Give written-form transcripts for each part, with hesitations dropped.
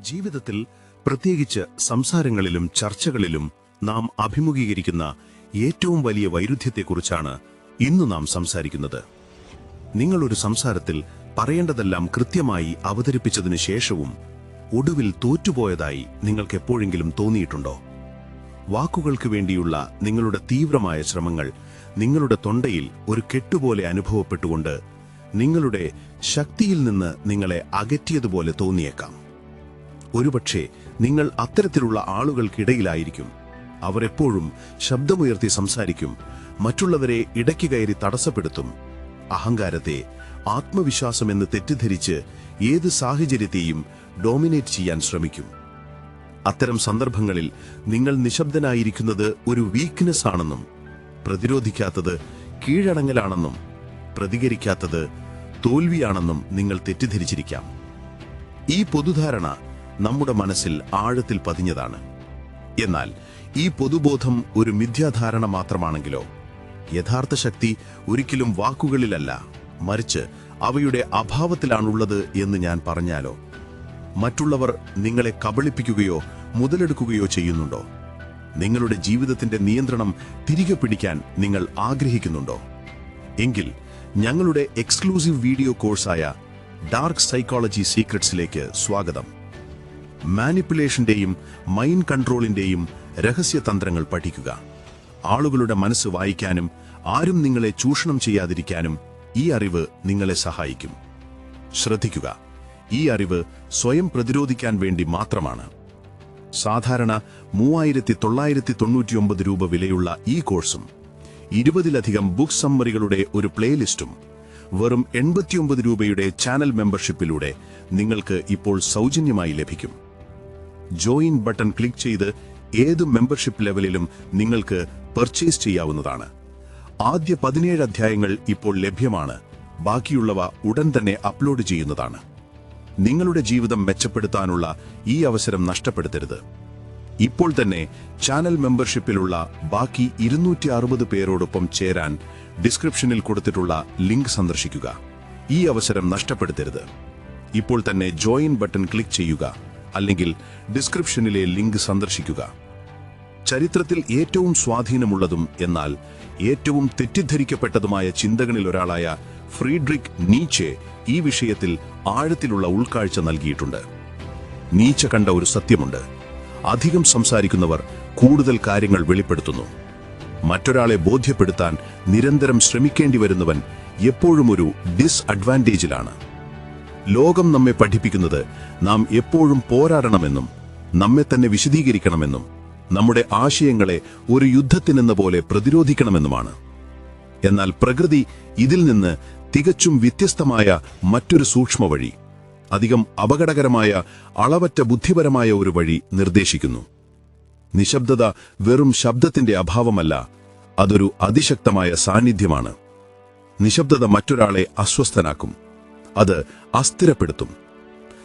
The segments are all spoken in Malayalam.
ജീവിതത്തിൽ പ്രത്യേകിച്ച് സംസാരങ്ങളിലും ചർച്ചകളിലും നാം അഭിമുഖീകരിക്കുന്ന ഏറ്റവും വലിയ വൈരുദ്ധ്യത്തെക്കുറിച്ചാണ് ഇന്ന് നാം സംസാരിക്കുന്നത്. നിങ്ങളൊരു സംസാരത്തിൽ പറയേണ്ടതെല്ലാം കൃത്യമായി അവതരിപ്പിച്ചതിനു ശേഷവും ഒടുവിൽ തോറ്റുപോയതായി നിങ്ങൾക്ക് എപ്പോഴെങ്കിലും തോന്നിയിട്ടുണ്ടോ? വാക്കുകൾക്ക് വേണ്ടിയുള്ള നിങ്ങളുടെ തീവ്രമായ ശ്രമങ്ങൾ നിങ്ങളുടെ തൊണ്ടയിൽ ഒരു കെട്ടുപോലെ അനുഭവപ്പെട്ടുകൊണ്ട് നിങ്ങളുടെ ശക്തിയിൽ നിന്ന് നിങ്ങളെ അകറ്റിയതുപോലെ തോന്നിയേക്കാം. ഒരുപക്ഷെ നിങ്ങൾ അത്തരത്തിലുള്ള ആളുകൾക്കിടയിലായിരിക്കും. അവർ എപ്പോഴും ശബ്ദമുയർത്തി സംസാരിക്കും, മറ്റുള്ളവരെ ഇടയ്ക്ക് കയറി തടസ്സപ്പെടുത്തും, അഹങ്കാരത്തെ ആത്മവിശ്വാസമെന്ന് തെറ്റിദ്ധരിച്ച് ഏത് സാഹചര്യത്തെയും ഡോമിനേറ്റ് ചെയ്യാൻ ശ്രമിക്കും. അത്തരം സന്ദർഭങ്ങളിൽ നിങ്ങൾ നിശബ്ദനായിരിക്കുന്നത് ഒരു വീക്ക്നെസ് ആണെന്നും, പ്രതിരോധിക്കാത്തത് കീഴടങ്ങലാണെന്നും, പ്രതികരിക്കാത്തത് തോൽവിയാണെന്നും നിങ്ങൾ തെറ്റിദ്ധരിച്ചിരിക്കാം. ഈ പൊതുധാരണ നമ്മുടെ മനസ്സിൽ ആഴത്തിൽ പതിഞ്ഞതാണ്. എന്നാൽ ഈ പൊതുബോധം ഒരു മിഥ്യാധാരണ മാത്രമാണെങ്കിലോ? യഥാർത്ഥ ശക്തി ഒരിക്കലും വാക്കുകളിലല്ല, മറിച്ച് അവയുടെ അഭാവത്തിലാണുള്ളത് എന്ന് ഞാൻ പറഞ്ഞാലോ? മറ്റുള്ളവർ നിങ്ങളെ കബളിപ്പിക്കുകയോ മുതലെടുക്കുകയോ ചെയ്യുന്നുണ്ടോ? നിങ്ങളുടെ ജീവിതത്തിന്റെ നിയന്ത്രണം തിരികെ പിടിക്കാൻ നിങ്ങൾ ആഗ്രഹിക്കുന്നുണ്ടോ? എങ്കിൽ ഞങ്ങളുടെ എക്സ്ക്ലൂസീവ് വീഡിയോ കോഴ്സായ ഡാർക്ക് സൈക്കോളജി സീക്രട്സിലേക്ക് സ്വാഗതം. മാനിപ്പുലേഷന്റെയും മൈൻഡ് കൺട്രോളിന്റെയും രഹസ്യതന്ത്രങ്ങൾ പഠിക്കുക. ആളുകളുടെ മനസ്സ് വായിക്കാനും ആരും നിങ്ങളെ ചൂഷണം ചെയ്യാതിരിക്കാനും ഈ അറിവ് നിങ്ങളെ സഹായിക്കും. ശ്രദ്ധിക്കുക, ഈ അറിവ് സ്വയം പ്രതിരോധിക്കാൻ വേണ്ടി മാത്രമാണ്. സാധാരണ 3999 രൂപ വിലയുള്ള ഈ കോഴ്സും 20ലധികം ബുക്ക് സമ്മറികളുടെ ഒരു പ്ലേലിസ്റ്റും വെറും 89 രൂപയുടെ ചാനൽ മെമ്പർഷിപ്പിലൂടെ നിങ്ങൾക്ക് ഇപ്പോൾ സൗജന്യമായി ലഭിക്കും. ജോയിൻ ബട്ടൺ ക്ലിക്ക് ചെയ്ത് ഏത് മെമ്പർഷിപ്പ് ലെവലിലും നിങ്ങൾക്ക് പർച്ചേസ് ചെയ്യാവുന്നതാണ്. ആദ്യ 17 അധ്യായങ്ങൾ ഇപ്പോൾ ലഭ്യമാണ്. ബാക്കിയുള്ളവ ഉടൻ തന്നെ അപ്ലോഡ് ചെയ്യുന്നതാണ്. നിങ്ങളുടെ ജീവിതം മെച്ചപ്പെടുത്താനുള്ള ഈ അവസരം നഷ്ടപ്പെടുത്തരുത്. ഇപ്പോൾ തന്നെ ചാനൽ മെമ്പർഷിപ്പിലുള്ള ബാക്കി 260 പേരോടൊപ്പം ചേരാൻ ഡിസ്ക്രിപ്ഷനിൽ കൊടുത്തിട്ടുള്ള ലിങ്ക് സന്ദർശിക്കുക. ഈ അവസരം നഷ്ടപ്പെടുത്തരുത്. ഇപ്പോൾ തന്നെ ജോയിൻ ബട്ടൺ ക്ലിക്ക് ചെയ്യുക, അല്ലെങ്കിൽ ഡിസ്ക്രിപ്ഷനിലെ ലിങ്ക് സന്ദർശിക്കുക. ചരിത്രത്തിൽ ഏറ്റവും സ്വാധീനമുള്ളതും എന്നാൽ ഏറ്റവും തെറ്റിദ്ധരിക്കപ്പെട്ടതുമായ ചിന്തകളിൽ ഒരാളായ ഫ്രീഡ്രിക് നീച്ചെ ഈ വിഷയത്തിൽ ആഴത്തിലുള്ള ഉൾക്കാഴ്ച നൽകിയിട്ടുണ്ട്. നീച്ച കണ്ട ഒരു സത്യമുണ്ട്: അധികം സംസാരിക്കുന്നവർ കൂടുതൽ കാര്യങ്ങൾ വെളിപ്പെടുത്തുന്നു. മറ്റൊരാളെ ബോധ്യപ്പെടുത്താൻ നിരന്തരം ശ്രമിക്കേണ്ടി വരുന്നവൻ എപ്പോഴും ഒരു ഡിസ്അഡ്വാൻറ്റേജിലാണ്. ലോകം നമ്മെ പഠിപ്പിക്കുന്നത് നാം എപ്പോഴും പോരാടണമെന്നും, നമ്മെ തന്നെ വിശദീകരിക്കണമെന്നും, നമ്മുടെ ആശയങ്ങളെ ഒരു യുദ്ധത്തിനെന്ന പോലെ പ്രതിരോധിക്കണമെന്നുമാണ്. എന്നാൽ പ്രകൃതി ഇതിൽ നിന്ന് തികച്ചും വ്യത്യസ്തമായ മറ്റൊരു സൂക്ഷ്മ വഴി, അധികം അപകടകരമായ, അളവറ്റ ബുദ്ധിപരമായ ഒരു വഴി നിർദ്ദേശിക്കുന്നു. നിശബ്ദത വെറും ശബ്ദത്തിന്റെ അഭാവമല്ല, അതൊരു അതിശക്തമായ സാന്നിധ്യമാണ്. നിശബ്ദത മറ്റൊരാളെ അസ്വസ്ഥനാക്കും, അത് അസ്ഥിരപ്പെടുത്തും.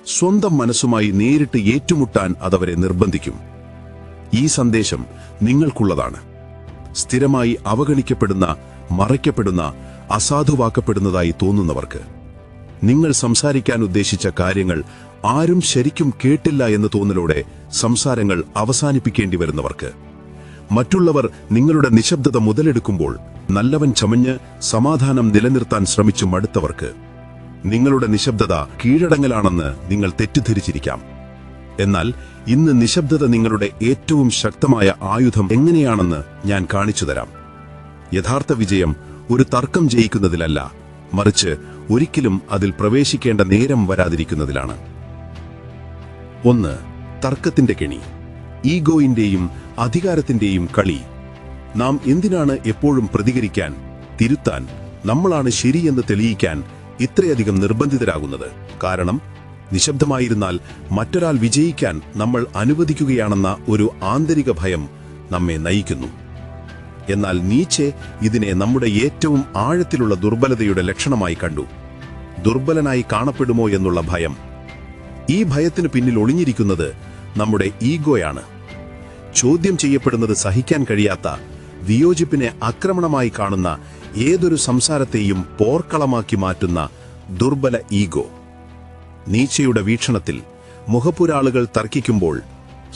സ്വന്തം മനസ്സുമായി നേരിട്ട് ഏറ്റുമുട്ടാൻ അതവരെ നിർബന്ധിക്കും. ഈ സന്ദേശം നിങ്ങൾക്കുള്ളതാണ്. സ്ഥിരമായി അവഗണിക്കപ്പെടുന്ന, മറയ്ക്കപ്പെടുന്ന, അസാധുവാക്കപ്പെടുന്നതായി തോന്നുന്നവർക്ക്, നിങ്ങൾ സംസാരിക്കാൻ ഉദ്ദേശിച്ച കാര്യങ്ങൾ ആരും ശരിക്കും കേട്ടില്ല എന്ന് തോന്നലോടെ സംസാരങ്ങൾ അവസാനിപ്പിക്കേണ്ടി വരുന്നവർക്ക്, മറ്റുള്ളവർ നിങ്ങളുടെ നിശബ്ദത മുതലെടുക്കുമ്പോൾ നല്ലവൻ ചമഞ്ഞ് സമാധാനം നിലനിർത്താൻ ശ്രമിച്ചു മടുത്തവർക്ക്, നിങ്ങളുടെ നിശബ്ദത കീഴടങ്ങലാണെന്ന് നിങ്ങൾ തെറ്റിദ്ധരിച്ചിരിക്കാം. എന്നാൽ ഇന്ന് നിശബ്ദത നിങ്ങളുടെ ഏറ്റവും ശക്തമായ ആയുധം എങ്ങനെയാണെന്ന് ഞാൻ കാണിച്ചു തരാം. യഥാർത്ഥ വിജയം ഒരു തർക്കം ജയിക്കുന്നതിലല്ല, മറിച്ച് ഒരിക്കലും അതിൽ പ്രവേശിക്കേണ്ട നേരം വരാതിരിക്കുന്നതിലാണ്. 1. തർക്കത്തിന്റെ കെണി. ഈഗോയിന്റെയും അധികാരത്തിന്റെയും കളി. നാം എന്തിനാണ് എപ്പോഴും പ്രതികരിക്കാൻ, തിരുത്താൻ, നമ്മളാണ് ശരിയെന്ന് തെളിയിക്കാൻ ഇത്രയധികം നിർബന്ധിതരാകുന്നത്? കാരണം നിശബ്ദമായിരുന്നാൽ മറ്റൊരാൾ വിജയിക്കാൻ നമ്മൾ അനുവദിക്കുകയാണെന്ന ഒരു ആന്തരിക ഭയം നമ്മെ നയിക്കുന്നു. എന്നാൽ നീച്ചെ ഇതിനെ നമ്മുടെ ഏറ്റവും ആഴത്തിലുള്ള ദുർബലതയുടെ ലക്ഷണമായി കണ്ടു. ദുർബലനായി കാണപ്പെടുമോ എന്നുള്ള ഭയം. ഈ ഭയത്തിന് പിന്നിൽ ഒളിഞ്ഞിരിക്കുന്നത് നമ്മുടെ ഈഗോയാണ്. ചോദ്യം ചെയ്യപ്പെടുന്നത് സഹിക്കാൻ കഴിയാത്ത, വിയോജിപ്പിനെ ആക്രമണമായി കാണുന്ന, ഏതൊരു സംസാരത്തെയും പോർക്കളമാക്കി മാറ്റുന്ന ദുർബല ഈഗോ. നീച്ചയുടെ വീക്ഷണത്തിൽ മുഖപ്പുരാളുകൾ തർക്കിക്കുമ്പോൾ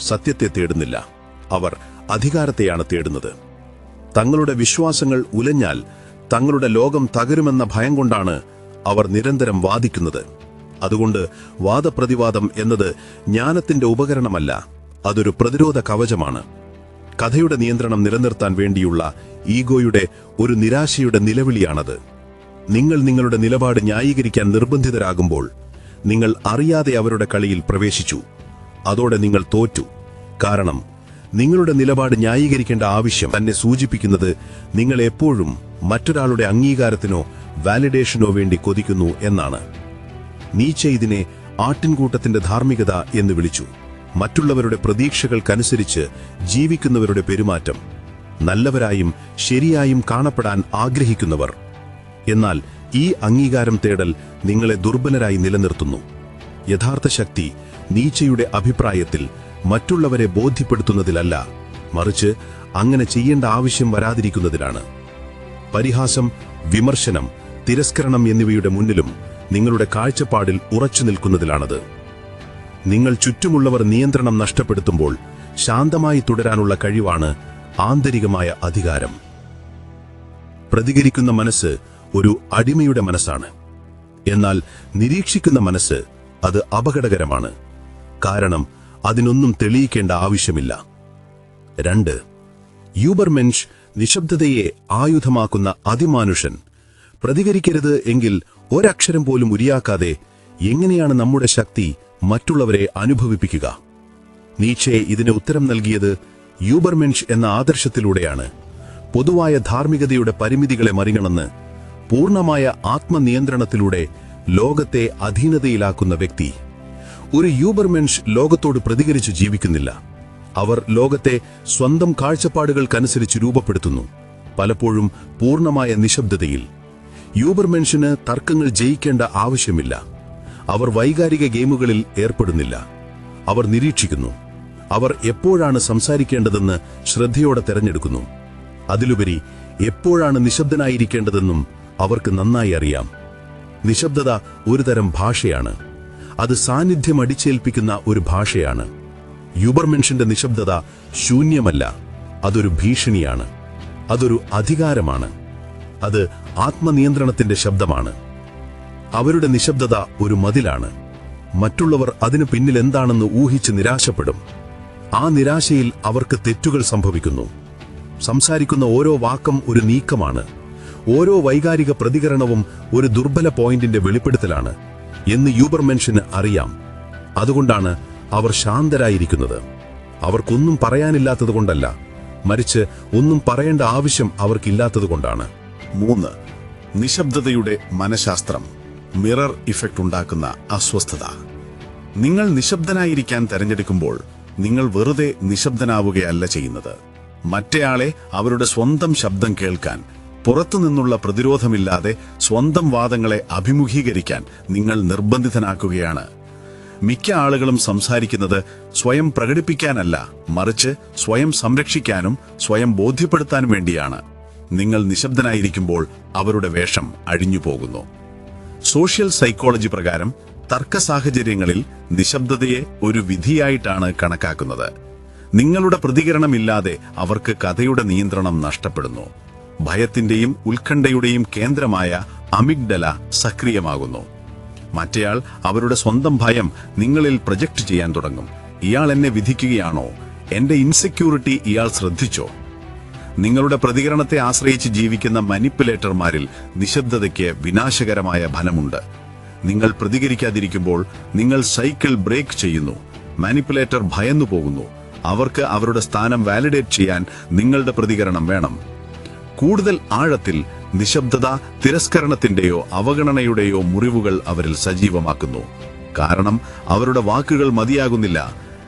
സത്യത്തെ തേടുന്നില്ല, അവർ അധികാരത്തെയാണ് തേടുന്നത്. തങ്ങളുടെ വിശ്വാസങ്ങൾ ഉലഞ്ഞാൽ തങ്ങളുടെ ലോകം തകരുമെന്ന ഭയം കൊണ്ടാണ് അവർ നിരന്തരം വാദിക്കുന്നത്. അതുകൊണ്ട് വാദപ്രതിവാദം എന്നത് ജ്ഞാനത്തിന്റെ ഉപകരണമല്ല, അതൊരു പ്രതിരോധ കവചമാണ്. കഥയുടെ നിയന്ത്രണം നിലനിർത്താൻ വേണ്ടിയുള്ള ഈഗോയുടെ ഒരു നിരാശയുടെ നിലവിളിയാണത്. നിങ്ങൾ നിങ്ങളുടെ നിലപാട് ന്യായീകരിക്കാൻ നിർബന്ധിതരാകുമ്പോൾ നിങ്ങൾ അറിയാതെ അവരുടെ കളിയിൽ പ്രവേശിച്ചു. അതോടെ നിങ്ങൾ തോറ്റു. കാരണം നിങ്ങളുടെ നിലപാട് ന്യായീകരിക്കേണ്ട ആവശ്യം തന്നെ സൂചിപ്പിക്കുന്നത് നിങ്ങൾ എപ്പോഴും മറ്റൊരാളുടെ അംഗീകാരത്തിനോ വാലിഡേഷനോ വേണ്ടി കൊതിക്കുന്നു എന്നാണ്. നീച്ചെ ഇതിനെ ആട്ടിൻകൂട്ടത്തിന്റെ ധാർമ്മികത എന്ന് വിളിച്ചു. മറ്റുള്ളവരുടെ പ്രതീക്ഷകൾക്കനുസരിച്ച് ജീവിക്കുന്നവരുടെ പെരുമാറ്റം, നല്ലവരായും ശരിയായും കാണപ്പെടാൻ ആഗ്രഹിക്കുന്നവർ. എന്നാൽ ഈ അംഗീകാരം തേടൽ നിങ്ങളെ ദുർബലരായി നിലനിർത്തുന്നു. യഥാർത്ഥ ശക്തി നീച്ചയുടെ അഭിപ്രായത്തിൽ മറ്റുള്ളവരെ ബോധ്യപ്പെടുത്തുന്നതിലല്ല, മറിച്ച് അങ്ങനെ ചെയ്യേണ്ട ആവശ്യം വരാതിരിക്കുന്നതിലാണ്. പരിഹാസം, വിമർശനം, തിരസ്കരണം എന്നിവയുടെ മുന്നിലും നിങ്ങളുടെ കാഴ്ചപ്പാടിൽ ഉറച്ചു നിൽക്കുന്നതിലാണത്. നിങ്ങൾ ചുറ്റുമുള്ളവർ നിയന്ത്രണം നഷ്ടപ്പെടുത്തുമ്പോൾ ശാന്തമായി തുടരാനുള്ള കഴിവാണ് ആന്തരികമായ അധികാരം. പ്രതികരിക്കുന്ന മനസ്സ് ഒരു അടിമയുടെ മനസ്സാണ്. എന്നാൽ നിരീക്ഷിക്കുന്ന മനസ്സ് അത് അപകടകരമാണ്. കാരണം അതിനൊന്നും തെളിയിക്കേണ്ട ആവശ്യമില്ല. 2. യൂബർമെൻഷ്, നിശബ്ദതയെ ആയുധമാക്കുന്ന അതിമാനുഷൻ. പ്രതികരിക്കരുത് എങ്കിൽ ഒരക്ഷരം പോലും ഉരിയാക്കാതെ എങ്ങനെയാണ് നമ്മുടെ ശക്തി മറ്റുള്ളവരെ അനുഭവിപ്പിക്കുക? നീച്ചെ ഇതിന് ഉത്തരം നൽകിയത് യൂബർമെൻഷ് എന്ന ആദർശത്തിലൂടെയാണ്. പൊതുവായ ധാർമ്മികതയുടെ പരിമിതികളെ മറികടന്ന് പൂർണ്ണമായ ആത്മനിയന്ത്രണത്തിലൂടെ ലോകത്തെ അധീനതയിലാക്കുന്ന വ്യക്തി. ഒരു യൂബർമെൻഷ് ലോകത്തോട് പ്രതികരിച്ച് ജീവിക്കുന്നില്ല. അവർ ലോകത്തെ സ്വന്തം കാഴ്ചപ്പാടുകൾക്കനുസരിച്ച് രൂപപ്പെടുത്തുന്നു, പലപ്പോഴും പൂർണ്ണമായ നിശബ്ദതയിൽ. യൂബർമെൻഷിന് തർക്കങ്ങൾ ജയിക്കേണ്ട ആവശ്യമില്ല. അവർ വൈകാരിക ഗെയിമുകളിൽ ഏർപ്പെടുന്നില്ല. അവർ നിരീക്ഷിക്കുന്നു. അവർ എപ്പോഴാണ് സംസാരിക്കേണ്ടതെന്ന് ശ്രദ്ധയോടെ തെരഞ്ഞെടുക്കുന്നു. അതിലുപരി എപ്പോഴാണ് നിശബ്ദനായിരിക്കേണ്ടതെന്നും അവർക്ക് നന്നായി അറിയാം. നിശബ്ദത ഒരുതരം ഭാഷയാണ്. അത് സാന്നിധ്യം അടിച്ചേൽപ്പിക്കുന്ന ഒരു ഭാഷയാണ്. യൂബർമെൻഷിന്റെ നിശബ്ദത ശൂന്യമല്ല, അതൊരു ഭീഷണിയാണ്. അതൊരു അധികാരമാണ്. അത് ആത്മനിയന്ത്രണത്തിന്റെ ശബ്ദമാണ്. അവരുടെ നിശബ്ദത ഒരു മതിലാണ്. മറ്റുള്ളവർ അതിനു പിന്നിൽ എന്താണെന്ന് ഊഹിച്ച് നിരാശപ്പെടും. ആ നിരാശയിൽ അവർക്ക് തെറ്റുകൾ സംഭവിക്കുന്നു. സംസാരിക്കുന്ന ഓരോ വാക്കും ഒരു നീക്കമാണ്. ഓരോ വൈകാരിക പ്രതികരണവും ഒരു ദുർബല പോയിന്റിന്റെ വെളിപ്പെടുത്തലാണ് എന്ന് യൂബർമെൻഷിന് അറിയാം. അതുകൊണ്ടാണ് അവർ ശാന്തരായിരിക്കുന്നത്. അവർക്കൊന്നും പറയാനില്ലാത്തതുകൊണ്ടല്ല, മറിച്ച് ഒന്നും പറയേണ്ട ആവശ്യം അവർക്കില്ലാത്തതുകൊണ്ടാണ്. 3. നിശബ്ദതയുടെ മനഃശാസ്ത്രം, മിറർ ഇഫക്റ്റ് ഉണ്ടാക്കുന്ന അസ്വസ്ഥത. നിങ്ങൾ നിശബ്ദനായിരിക്കാൻ തെരഞ്ഞെടുക്കുമ്പോൾ നിങ്ങൾ വെറുതെ നിശബ്ദനാവുകയല്ല ചെയ്യുന്നത്. മറ്റേയാളെ അവരുടെ സ്വന്തം ശബ്ദം കേൾക്കാൻ, പുറത്തുനിന്നുള്ള പ്രതിരോധമില്ലാതെ സ്വന്തം വാദങ്ങളെ അഭിമുഖീകരിക്കാൻ നിങ്ങൾ നിർബന്ധിതനാക്കുകയാണ്. മിക്ക ആളുകളും സംസാരിക്കുന്നത് സ്വയം പ്രകടിപ്പിക്കാനല്ല, മറിച്ച് സ്വയം സംരക്ഷിക്കാനും സ്വയം ബോധ്യപ്പെടുത്താനും വേണ്ടിയാണ്. നിങ്ങൾ നിശബ്ദനായിരിക്കുമ്പോൾ അവരുടെ വേഷം അഴിഞ്ഞു പോകുന്നു. സോഷ്യൽ സൈക്കോളജി പ്രകാരം തർക്ക സാഹചര്യങ്ങളിൽ നിശബ്ദതയെ ഒരു വിധിയായിട്ടാണ് കണക്കാക്കുന്നത്. നിങ്ങളുടെ പ്രതികരണമില്ലാതെ അവർക്ക് കഥയുടെ നിയന്ത്രണം നഷ്ടപ്പെടുന്നു. ഭയത്തിന്റെയും ഉത്കണ്ഠയുടെയും കേന്ദ്രമായ അമിഗ്ഡല സക്രിയമാകുന്നു. മറ്റേയാൾ അവരുടെ സ്വന്തം ഭയം നിങ്ങളിൽ പ്രൊജക്റ്റ് ചെയ്യാൻ തുടങ്ങും. ഇയാൾ എന്നെ വിധിക്കുകയാണോ? എന്റെ ഇൻസെക്യൂരിറ്റി ഇയാൾ ശ്രദ്ധിച്ചോ? നിങ്ങളുടെ പ്രതികരണത്തെ ആശ്രയിച്ച് ജീവിക്കുന്ന മാനിപ്പുലേറ്റർമാരിൽ നിശബ്ദതയ്ക്ക് വിനാശകരമായ ഫലമുണ്ട്. നിങ്ങൾ പ്രതികരിക്കാതിരിക്കുമ്പോൾ നിങ്ങൾ സൈക്കിൾ ബ്രേക്ക് ചെയ്യുന്നു. മാനിപ്പുലേറ്റർ ഭയന്നു പോകുന്നു. അവർക്ക് അവരുടെ സ്ഥാനം വാലിഡേറ്റ് ചെയ്യാൻ നിങ്ങളുടെ പ്രതികരണം വേണം. കൂടുതൽ ആഴത്തിൽ നിശബ്ദത തിരസ്കരണത്തിന്റെയോ അവഗണനയുടെയോ മുറിവുകൾ അവരിൽ സജീവമാക്കുന്നു. കാരണം അവരുടെ വാക്കുകൾ മതിയാകുന്നില്ല,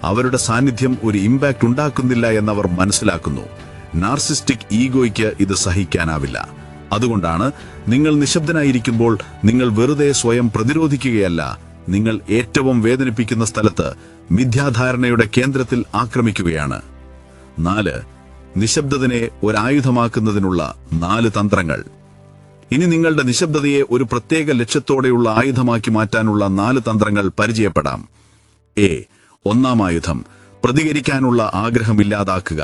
അവരുടെ സാന്നിധ്യം ഒരു ഇമ്പാക്ട് ഉണ്ടാക്കുന്നില്ല എന്നവർ മനസ്സിലാക്കുന്നു. നാർസിസ്റ്റിക് ഈഗോയ്ക്ക് ഇത് സഹിക്കാനാവില്ല. അതുകൊണ്ടാണ് നിങ്ങൾ നിശബ്ദനായിരിക്കുമ്പോൾ നിങ്ങൾ വെറുതെ സ്വയം പ്രതിരോധിക്കുകയല്ല, നിങ്ങൾ ഏറ്റവും വേദനിപ്പിക്കുന്ന സ്ഥലത്ത് മിഥ്യാധാരണയുടെ കേന്ദ്രത്തിൽ ആക്രമിക്കുകയാണ്. 4. നിശബ്ദതയെ ഒരായുധമാക്കുന്നതിനുള്ള 4 തന്ത്രങ്ങൾ. ഇനി നിങ്ങളുടെ നിശബ്ദതയെ ഒരു പ്രത്യേക ലക്ഷ്യത്തോടെയുള്ള ആയുധമാക്കി മാറ്റാനുള്ള 4 തന്ത്രങ്ങൾ പരിചയപ്പെടാം. എ. ഒന്നാം ആയുധം, പ്രതികരിക്കാനുള്ള ആഗ്രഹമില്ലാതാക്കുക.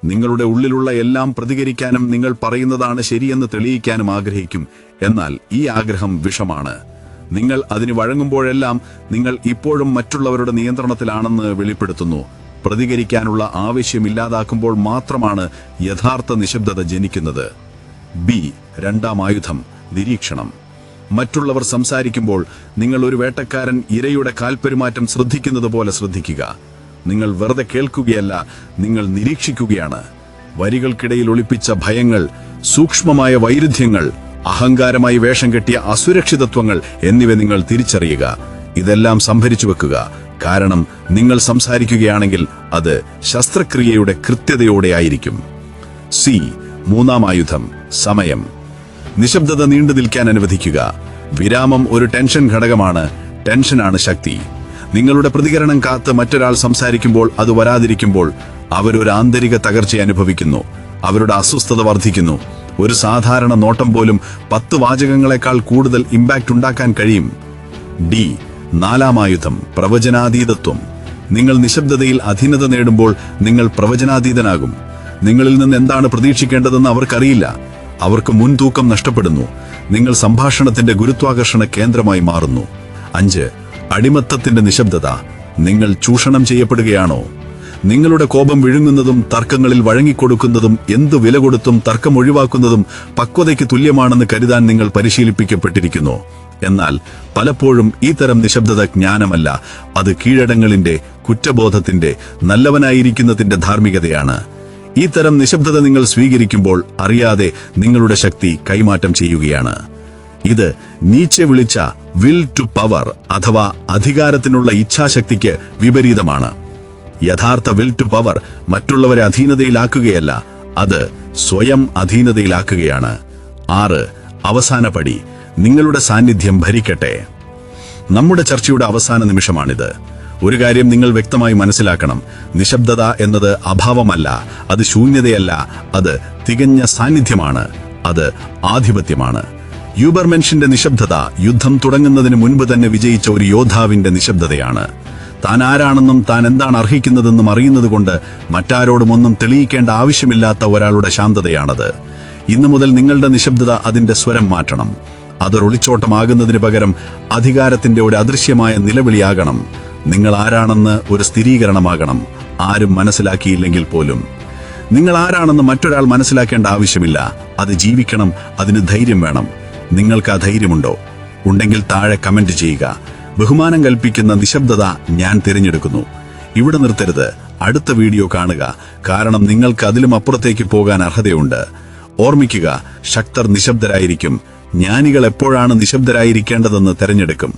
നിങ്ങളുടെ ഉള്ളിലുള്ള എല്ലാം പ്രതികരിക്കാനും നിങ്ങൾ പറയുന്നതാണ് ശരിയെന്ന് തെളിയിക്കാനും ആഗ്രഹിക്കും. എന്നാൽ ഈ ആഗ്രഹം വിഷമാണ്. നിങ്ങൾ അതിന് വഴങ്ങുമ്പോഴെല്ലാം നിങ്ങൾ ഇപ്പോഴും മറ്റുള്ളവരുടെ നിയന്ത്രണത്തിലാണെന്ന് വെളിപ്പെടുത്തുന്നു. പ്രതികരിക്കാനുള്ള ആവശ്യമില്ലാതാക്കുമ്പോൾ മാത്രമാണ് യഥാർത്ഥ നിശബ്ദത ജനിക്കുന്നത്. ബി. രണ്ടാം ആയുധം, നിരീക്ഷണം. മറ്റുള്ളവർ സംസാരിക്കുമ്പോൾ നിങ്ങൾ ഒരു വേട്ടക്കാരൻ ഇരയുടെ കാൽപെരുമാറ്റം ശ്രദ്ധിക്കുന്നത് പോലെ ശ്രദ്ധിക്കുക. നിങ്ങൾ വെറുതെ കേൾക്കുകയല്ല, നിങ്ങൾ നിരീക്ഷിക്കുകയാണ്. വരികൾക്കിടയിൽ ഒളിപ്പിച്ച ഭയങ്ങൾ, സൂക്ഷ്മമായ വൈരുദ്ധ്യങ്ങൾ, അഹങ്കാരമായി വേഷം കെട്ടിയ അസുരക്ഷിതത്വങ്ങൾ എന്നിവ നിങ്ങൾ തിരിച്ചറിയുക. ഇതെല്ലാം സംഭരിച്ചു വെക്കുക. കാരണം നിങ്ങൾ സംസാരിക്കുകയാണെങ്കിൽ അത് ശസ്ത്രക്രിയയുടെ കൃത്യതയോടെ ആയിരിക്കും. സി. മൂന്നാം ആയുധം, സമയം. നിശബ്ദത നീണ്ടു നിൽക്കാൻ അനുവദിക്കുക. വിരാമം ഒരു ടെൻഷൻ ഘടകമാണ്. ടെൻഷനാണ് ശക്തി. നിങ്ങളുടെ പ്രതികരണം കാത്ത് മറ്റൊരാൾ സംസാരിക്കുമ്പോൾ അത് വരാതിരിക്കുമ്പോൾ അവരൊരു ആന്തരിക തകർച്ച അനുഭവിക്കുന്നു. അവരുടെ അസ്വസ്ഥത വർദ്ധിക്കുന്നു. ഒരു സാധാരണ നോട്ടം പോലും 10 വാചകങ്ങളെക്കാൾ കൂടുതൽ ഇമ്പാക്റ്റ് ഉണ്ടാക്കാൻ കഴിയും. ഡി. നാലാം ആയുധം, പ്രവചനാതീതത്വം. നിങ്ങൾ നിശബ്ദതയിൽ അധീനത നേടുമ്പോൾ നിങ്ങൾ പ്രവചനാതീതനാകും. നിങ്ങളിൽ നിന്ന് എന്താണ് പ്രതീക്ഷിക്കേണ്ടതെന്ന് അവർക്കറിയില്ല. അവർക്ക് മുൻതൂക്കം നഷ്ടപ്പെടുന്നു. നിങ്ങൾ സംഭാഷണത്തിന്റെ ഗുരുത്വാകർഷണ കേന്ദ്രമായി മാറുന്നു. 5. അടിമത്തത്തിന്റെ നിശബ്ദത. നിങ്ങൾ ചൂഷണം ചെയ്യപ്പെടുകയാണോ? നിങ്ങളുടെ കോപം വിഴുങ്ങുന്നതും തർക്കങ്ങളിൽ വഴങ്ങിക്കൊടുക്കുന്നതും എന്തു വില കൊടുത്തും തർക്കം ഒഴിവാക്കുന്നതും പക്വതയ്ക്ക് തുല്യമാണെന്ന് കരുതാൻ നിങ്ങൾ പരിശീലിപ്പിക്കപ്പെട്ടിരിക്കുന്നു. എന്നാൽ പലപ്പോഴും ഈ തരം നിശബ്ദത ജ്ഞാനമല്ല, അത് കീഴടങ്ങളിന്റെ, കുറ്റബോധത്തിന്റെ, നല്ലവനായിരിക്കുന്നതിന്റെ ധാർമ്മികതയാണ്. ഈ തരം നിശബ്ദത നിങ്ങൾ സ്വീകരിക്കുമ്പോൾ അറിയാതെ നിങ്ങളുടെ ശക്തി കൈമാറ്റം ചെയ്യുകയാണ്. ഇത് നീച്ചെ വിളിച്ച വിൽ ടു പവർ അഥവാ അധികാരത്തിനുള്ള ഇച്ഛാശക്തിക്ക് വിപരീതമാണ്. യഥാർത്ഥ വിൽ ടു പവർ മറ്റുള്ളവരെ അധീനതയിലാക്കുകയല്ല, അത് സ്വയം അധീനതയിലാക്കുകയാണ്. 6. അവസാന പടി, നിങ്ങളുടെ സാന്നിധ്യം ഭരിക്കട്ടെ. നമ്മുടെ ചർച്ചയുടെ അവസാന നിമിഷമാണിത്. ഒരു കാര്യം നിങ്ങൾ വ്യക്തമായി മനസ്സിലാക്കണം. നിശബ്ദത എന്നത് അഭാവമല്ല, അത് ശൂന്യതയല്ല, അത് തികഞ്ഞ സാന്നിധ്യമാണ്, അത് ആധിപത്യമാണ്. യൂബർമെൻഷിന്റെ നിശബ്ദത യുദ്ധം തുടങ്ങുന്നതിന് മുൻപ് തന്നെ വിജയിച്ച ഒരു യോദ്ധാവിന്റെ നിശബ്ദതയാണ്. താൻ ആരാണെന്നും താൻ എന്താണ് അർഹിക്കുന്നതെന്നും അറിയുന്നതുകൊണ്ട് മറ്റാരോടും ഒന്നും തെളിയിക്കേണ്ട ആവശ്യമില്ലാത്ത ഒരാളുടെ ശാന്തതയാണത്. ഇന്നു മുതൽ നിങ്ങളുടെ നിശബ്ദത അതിന്റെ സ്വരം മാറ്റണം. അതൊരൊളിച്ചോട്ടമാകുന്നതിന് പകരം അധികാരത്തിന്റെ ഒരു അദൃശ്യമായ നിലവിളിയാകണം. നിങ്ങൾ ആരാണെന്ന് ഒരു സ്ഥിരീകരണമാകണം, ആരും മനസ്സിലാക്കിയില്ലെങ്കിൽ പോലും. നിങ്ങൾ ആരാണെന്ന് മറ്റൊരാൾ മനസ്സിലാക്കേണ്ട ആവശ്യമില്ല. അത് ജീവിക്കണം, അതിന് ധൈര്യം വേണം. നിങ്ങൾക്ക് ആ ധൈര്യമുണ്ടോ? ഉണ്ടെങ്കിൽ താഴെ കമന്റ് ചെയ്യുക. ബഹുമാനം കൽപ്പിക്കുന്ന നിശബ്ദത ഞാൻ തിരഞ്ഞെടുക്കുന്നു. ഇവിടെ നിർത്തരുത്, അടുത്ത വീഡിയോ കാണുക. കാരണം നിങ്ങൾക്ക് അതിലും അപ്പുറത്തേക്ക് പോകാൻ അർഹതയുണ്ട്. ഓർമ്മിക്കുക, ശക്തർ നിശബ്ദരായിരിക്കും. ജ്ഞാനികൾ എപ്പോഴാണ് നിശബ്ദരായിരിക്കേണ്ടതെന്ന് തെരഞ്ഞെടുക്കും.